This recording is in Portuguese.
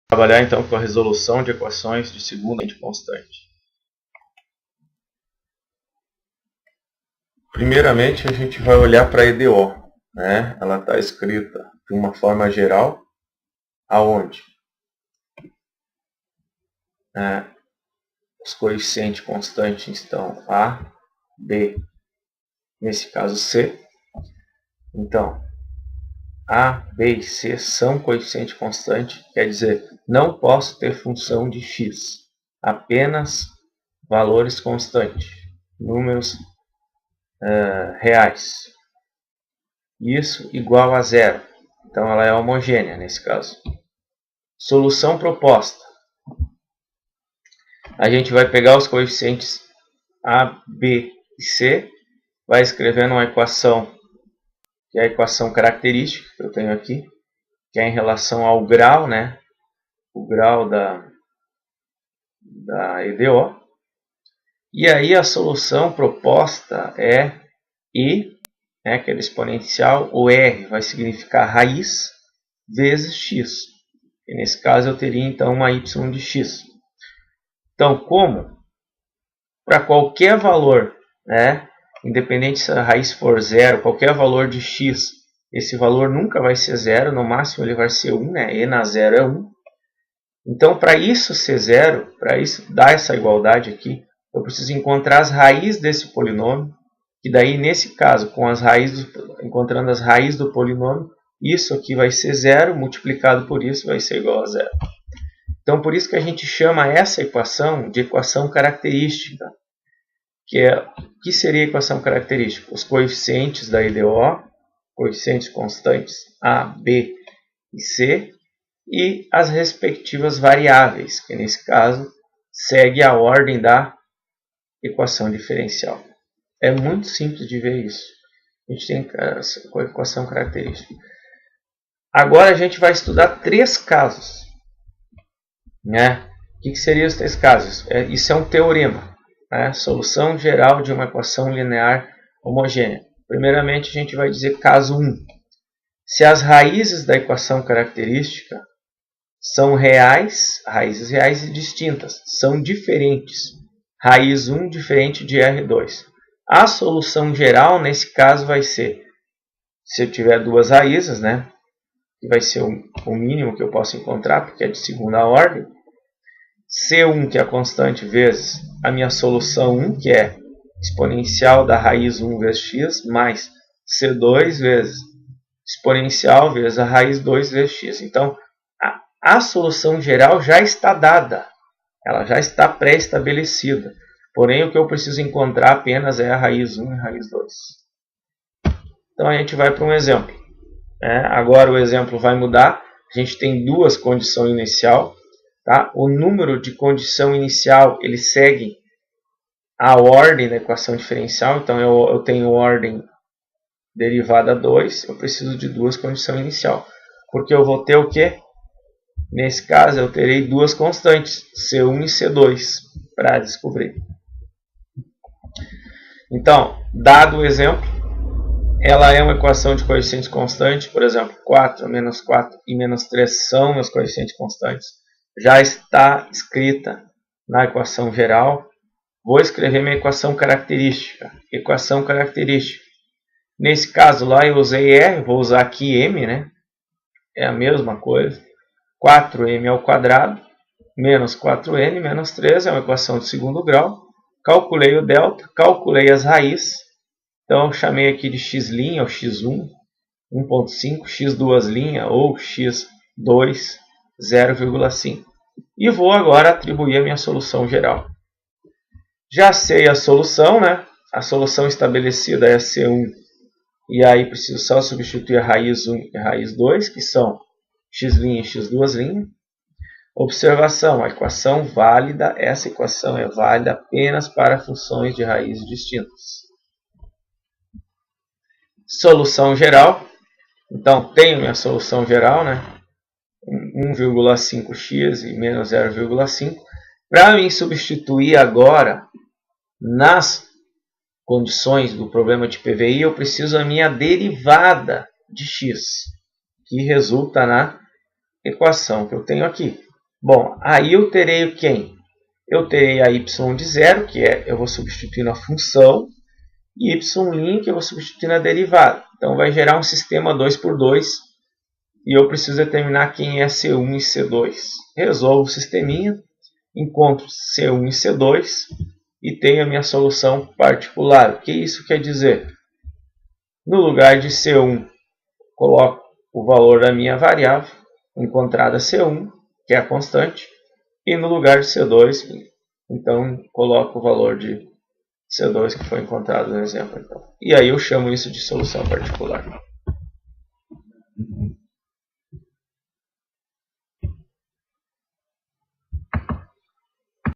Trabalhar então com a resolução de equações de segunda constante. Primeiramente a gente vai olhar para a EDO, né? Ela está escrita de uma forma geral, aonde os coeficientes constantes estão A, B, nesse caso C. Então, A, B e C são coeficientes constantes, quer dizer, não posso ter função de x, apenas valores constantes, números reais. Isso igual a zero. Então ela é homogênea nesse caso. Solução proposta. A gente vai pegar os coeficientes A, B e C, vai escrevendo uma equação, que é a equação característica que eu tenho aqui, que é em relação ao grau, né? O grau da EDO. E aí a solução proposta é I, né, que é exponencial, o R vai significar raiz vezes x. E nesse caso eu teria então uma y de x. Então, como para qualquer valor, né, independente se a raiz for zero, qualquer valor de x, esse valor nunca vai ser zero, no máximo ele vai ser 1, né? E na zero é 1. Então, para isso ser zero, para isso dar essa igualdade aqui, eu preciso encontrar as raízes desse polinômio, que daí, nesse caso, com as raízes, encontrando as raízes do polinômio, isso aqui vai ser zero, multiplicado por isso vai ser igual a zero. Então, por isso que a gente chama essa equação de equação característica. Que seria a equação característica? Os coeficientes da EDO, coeficientes constantes A, B e C, e as respectivas variáveis, que nesse caso segue a ordem da equação diferencial. É muito simples de ver isso. A gente tem a equação característica. Agora a gente vai estudar três casos, né? O que seriam os três casos? Isso é um teorema, né? Solução geral de uma equação linear homogênea. Primeiramente a gente vai dizer caso 1. Se as raízes da equação característica são reais, raízes reais e distintas, são diferentes. Raiz 1 diferente de R2. A solução geral, nesse caso, vai ser, se eu tiver duas raízes, né, que vai ser o mínimo que eu posso encontrar, porque é de segunda ordem, C1, que é a constante, vezes a minha solução 1, que é exponencial da raiz 1 vezes x, mais C2 vezes exponencial vezes a raiz 2 vezes x. Então, a solução geral já está dada, ela já está pré-estabelecida. Porém, o que eu preciso encontrar apenas é a raiz 1 e a raiz 2. Então, a gente vai para um exemplo. Agora o exemplo vai mudar. A gente tem duas condições inicial. Tá? O número de condição inicial ele segue a ordem da equação diferencial. Então, eu tenho ordem derivada 2. Eu preciso de duas condições inicial. Porque eu vou ter o quê? Nesse caso, eu terei duas constantes, C1 e C2, para descobrir. Então, dado o exemplo, ela é uma equação de coeficientes constantes, por exemplo, 4, menos 4 e menos 3 são meus coeficientes constantes. Já está escrita na equação geral. Vou escrever minha equação característica. Equação característica. Nesse caso lá eu usei R, vou usar aqui M, né? É a mesma coisa. 4m ao quadrado menos 4n menos 3 é uma equação de segundo grau. Calculei o delta, calculei as raízes. Então, eu chamei aqui de x' ou x1, 1.5, x2' ou x2, 0,5. E vou agora atribuir a minha solução geral. Já sei a solução, né? A solução estabelecida é C1. E aí preciso só substituir a raiz 1 e a raiz 2, que são x' e x2'. Observação, a equação válida, essa equação é válida apenas para funções de raízes distintas. Solução geral, então tenho minha solução geral, né? 1,5x e menos 0,5. Para mim substituir agora nas condições do problema de PVI, eu preciso da minha derivada de x, que resulta na equação que eu tenho aqui. Bom, aí eu terei quem? Eu terei a y de zero, que eu vou substituir na função, e y' que eu vou substituir na derivada. Então vai gerar um sistema 2 por 2 e eu preciso determinar quem é C1 e C2. Resolvo o sisteminha, encontro C1 e C2 e tenho a minha solução particular. O que isso quer dizer? No lugar de C1, coloco o valor da minha variável, encontrada C1, que é a constante, e no lugar de C2, então coloco o valor de C2 que foi encontrado no exemplo. Então. E aí eu chamo isso de solução particular.